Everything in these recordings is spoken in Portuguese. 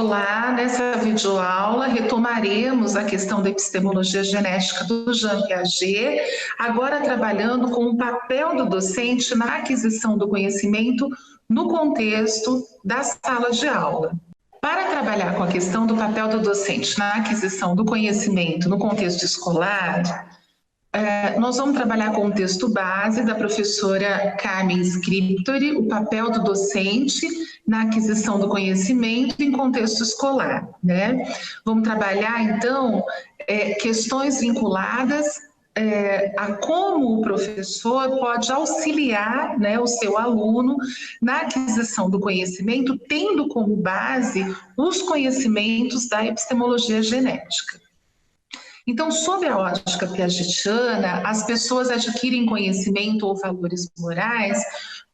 Olá, nessa videoaula retomaremos a questão da epistemologia genética do Jean Piaget, agora trabalhando com o papel do docente na aquisição do conhecimento no contexto da sala de aula. Para trabalhar com a questão do papel do docente na aquisição do conhecimento no contexto escolar, nós vamos trabalhar com o texto base da professora Carmen Scriptori, o papel do docente na aquisição do conhecimento em contexto escolar, né? Vamos trabalhar, então, questões vinculadas a como o professor pode auxiliar, né, o seu aluno na aquisição do conhecimento, tendo como base os conhecimentos da epistemologia genética. Então, sob a ótica piagetiana, as pessoas adquirem conhecimento ou valores morais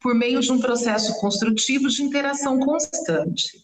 por meio de um processo construtivo de interação constante.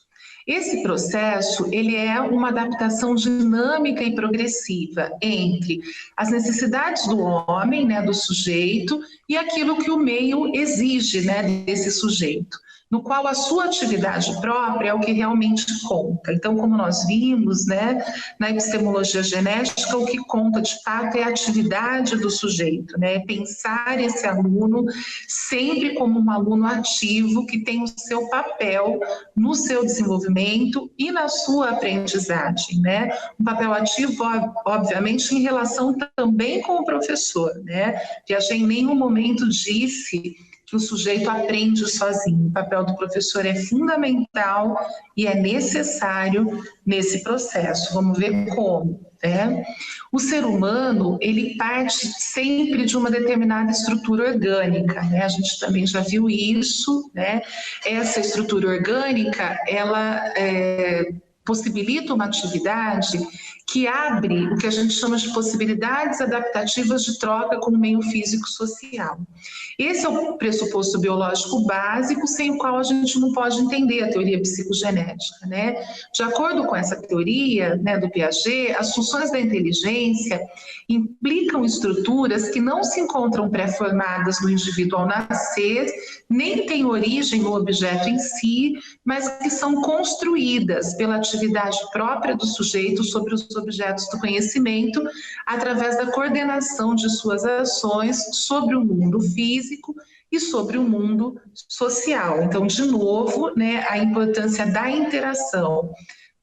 Esse processo, ele é uma adaptação dinâmica e progressiva entre as necessidades do homem, né, do sujeito, e aquilo que o meio exige, né, desse sujeito, no qual a sua atividade própria é o que realmente conta. Então, como nós vimos, né, na epistemologia genética, o que conta de fato é a atividade do sujeito, né, pensar esse aluno sempre como um aluno ativo que tem o seu papel no seu desenvolvimento e na sua aprendizagem, né, um papel ativo, obviamente, em relação também com o professor, né, Piaget em nenhum momento disse que o sujeito aprende sozinho. O papel do professor é fundamental e é necessário nesse processo. Vamos ver como, né? O ser humano, ele parte sempre de uma determinada estrutura orgânica, né? A gente também já viu isso, né? Essa estrutura orgânica, ela possibilita uma atividade que abre o que a gente chama de possibilidades adaptativas de troca com o meio físico-social. Esse é o pressuposto biológico básico sem o qual a gente não pode entender a teoria psicogenética, né? De acordo com essa teoria, né, do Piaget, as funções da inteligência implicam estruturas que não se encontram pré-formadas no indivíduo ao nascer, nem têm origem no objeto em si, mas que são construídas pela atividade própria do sujeito sobre os objetos do conhecimento, através da coordenação de suas ações sobre o mundo físico e sobre o mundo social. Então, de novo, né, a importância da interação,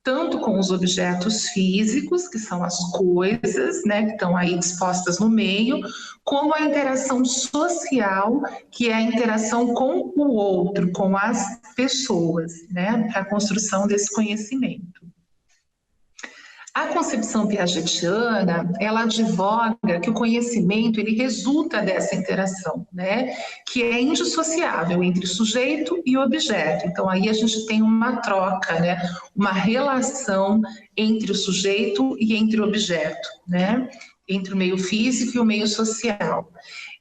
tanto com os objetos físicos, que são as coisas, né, que estão aí dispostas no meio, como a interação social, que é a interação com o outro, com as pessoas, né, para a construção desse conhecimento. A concepção piagetiana, ela advoga que o conhecimento, ele resulta dessa interação, né, que é indissociável entre sujeito e objeto. Então, aí a gente tem uma troca, né, uma relação entre o sujeito e entre o objeto, né, entre o meio físico e o meio social.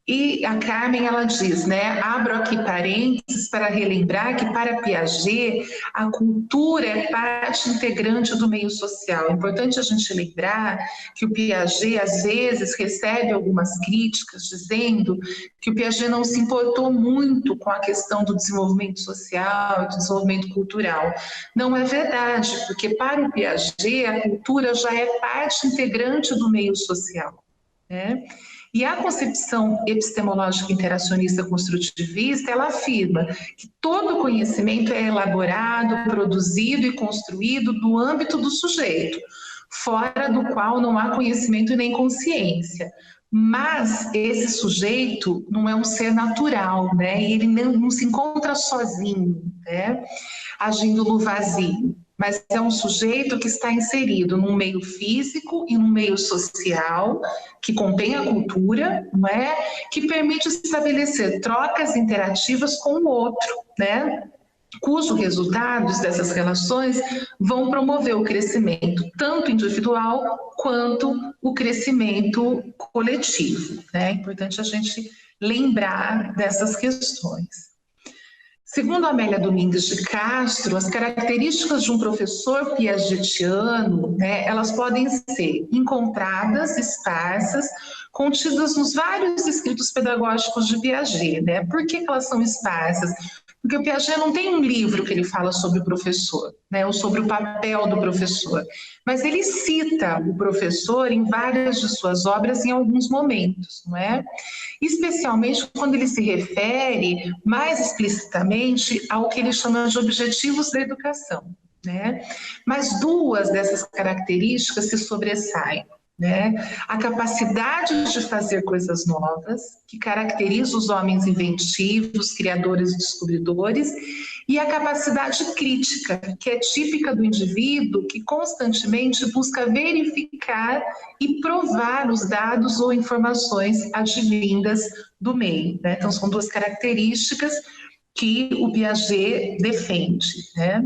E a Carmen, ela diz, né, abro aqui parênteses para relembrar que para Piaget a cultura é parte integrante do meio social. É importante a gente lembrar que o Piaget às vezes recebe algumas críticas dizendo que o Piaget não se importou muito com a questão do desenvolvimento social, do desenvolvimento cultural. Não é verdade, porque para o Piaget a cultura já é parte integrante do meio social, né? E a concepção epistemológica interacionista construtivista, ela afirma que todo conhecimento é elaborado, produzido e construído no âmbito do sujeito, fora do qual não há conhecimento nem consciência. Mas esse sujeito não é um ser natural, né? E ele não se encontra sozinho, né, agindo no vazio, mas é um sujeito que está inserido num meio físico e num meio social, que contém a cultura, não é? Que permite estabelecer trocas interativas com o outro, né, cujos resultados dessas relações vão promover o crescimento tanto individual quanto o crescimento coletivo, né? É importante a gente lembrar dessas questões. Segundo Amélia Domingues de Castro, as características de um professor piagetiano, né, elas podem ser encontradas, esparsas, contidas nos vários escritos pedagógicos de Piaget, né? Por que elas são esparsas? Porque o Piaget não tem um livro que ele fala sobre o professor, né, ou sobre o papel do professor, mas ele cita o professor em várias de suas obras em alguns momentos, não é? Especialmente quando ele se refere mais explicitamente ao que ele chama de objetivos da educação, né? Mas duas dessas características se sobressaem. Né? A capacidade de fazer coisas novas, que caracteriza os homens inventivos, criadores e descobridores, e a capacidade crítica, que é típica do indivíduo que constantemente busca verificar e provar os dados ou informações advindas do meio. Né? Então, são duas características que o Piaget defende, né?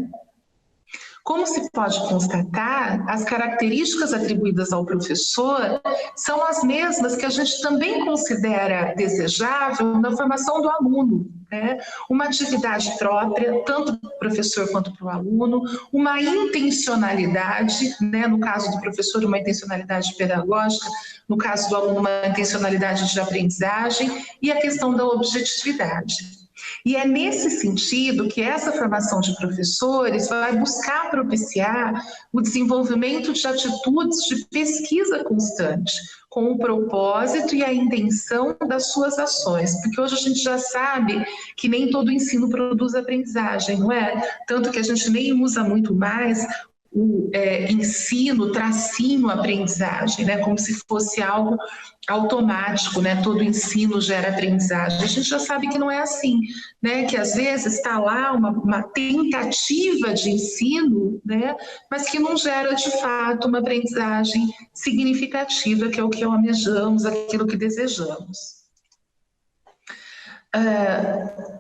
Como se pode constatar, as características atribuídas ao professor são as mesmas que a gente também considera desejável na formação do aluno, né? Uma atividade própria, tanto para o professor quanto para o aluno, uma intencionalidade, né? No caso do professor, uma intencionalidade pedagógica, no caso do aluno, uma intencionalidade de aprendizagem e a questão da objetividade. E é nesse sentido que essa formação de professores vai buscar propiciar o desenvolvimento de atitudes de pesquisa constante, com o propósito e a intenção das suas ações, porque hoje a gente já sabe que nem todo ensino produz aprendizagem, não é? Tanto que a gente nem usa muito mais o ensino, tracinho, aprendizagem, né? Como se fosse algo automático, né? Todo ensino gera aprendizagem. A gente já sabe que não é assim, né? Que às vezes está lá uma tentativa de ensino, né? Mas que não gera de fato uma aprendizagem significativa, que é o que almejamos, aquilo que desejamos.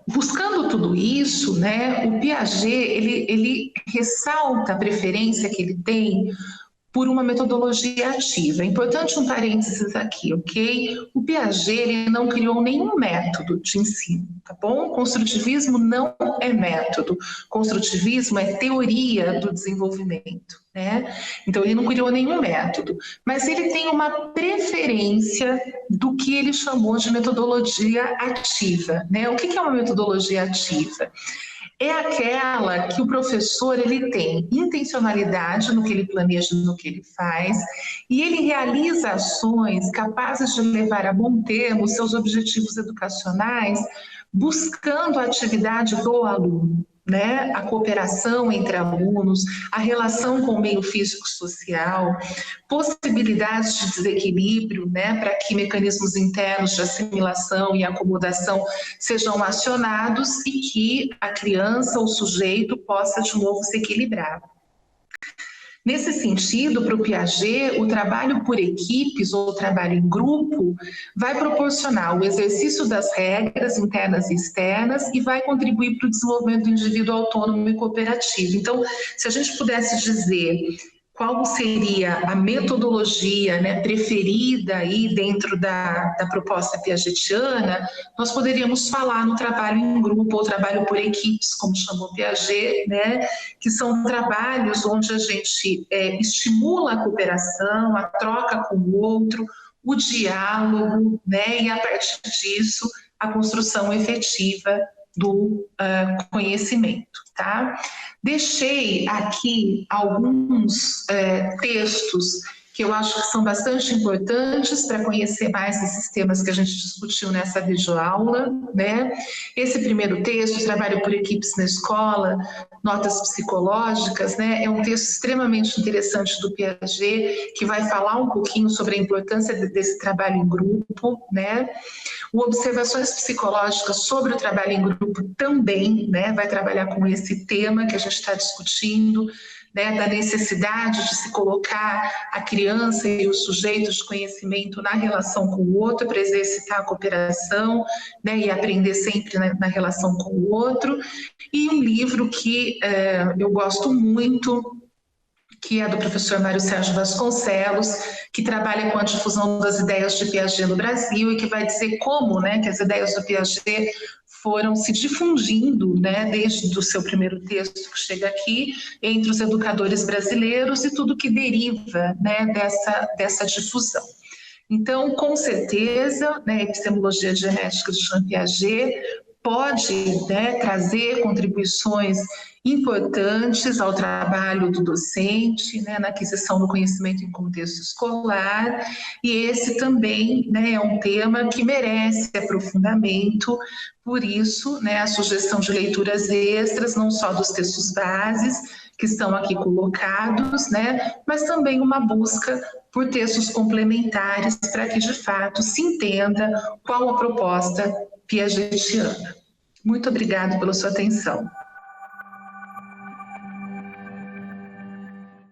Buscando tudo isso, né, o Piaget ele ressalta a preferência que ele tem por uma metodologia ativa. É importante um parênteses aqui, ok? O Piaget ele não criou nenhum método de ensino, tá bom? Construtivismo não é método. Construtivismo é teoria do desenvolvimento, né? Então ele não criou nenhum método, mas ele tem uma preferência do que ele chamou de metodologia ativa, né? O que é uma metodologia ativa? É aquela que o professor ele tem intencionalidade no que ele planeja, no que ele faz, e ele realiza ações capazes de levar a bom termo os seus objetivos educacionais, buscando a atividade do aluno, né? A cooperação entre alunos, a relação com o meio físico-social, possibilidades de desequilíbrio, né? Para que mecanismos internos de assimilação e acomodação sejam acionados e que a criança, o sujeito, possa de novo se equilibrar. Nesse sentido, para o Piaget, o trabalho por equipes ou o trabalho em grupo vai proporcionar o exercício das regras internas e externas e vai contribuir para o desenvolvimento do indivíduo autônomo e cooperativo. Então, se a gente pudesse dizer qual seria a metodologia, né, preferida aí dentro da proposta piagetiana, nós poderíamos falar no trabalho em grupo ou trabalho por equipes, como chamou Piaget, né, que são trabalhos onde a gente estimula a cooperação, a troca com o outro, o diálogo, né, e a partir disso a construção efetiva do conhecimento, tá? Deixei aqui alguns textos que eu acho que são bastante importantes para conhecer mais esses temas que a gente discutiu nessa videoaula, né? Esse primeiro texto, Trabalho por Equipes na Escola, Notas Psicológicas, né? É um texto extremamente interessante do Piaget, que vai falar um pouquinho sobre a importância desse trabalho em grupo, né? O Observações Psicológicas sobre o Trabalho em Grupo também, né? Vai trabalhar com esse tema que a gente está discutindo, né, da necessidade de se colocar a criança e o sujeito de conhecimento na relação com o outro, para exercitar a cooperação, né, e aprender sempre na relação com o outro. E um livro que eu gosto muito, que é do professor Mário Sérgio Vasconcelos, que trabalha com a difusão das ideias de Piaget no Brasil e que vai dizer como, né, que as ideias do Piaget foram se difundindo, né, desde o seu primeiro texto que chega aqui, entre os educadores brasileiros e tudo que deriva, né, dessa difusão. Então, com certeza, né, Epistemologia Genética de Jean Piaget pode, né, trazer contribuições importantes ao trabalho do docente, né, na aquisição do conhecimento em contexto escolar, e esse também, né, é um tema que merece aprofundamento, por isso, né, a sugestão de leituras extras, não só dos textos bases, que estão aqui colocados, né, mas também uma busca por textos complementares para que, de fato, se entenda qual a proposta piagetiana. Muito obrigada pela sua atenção.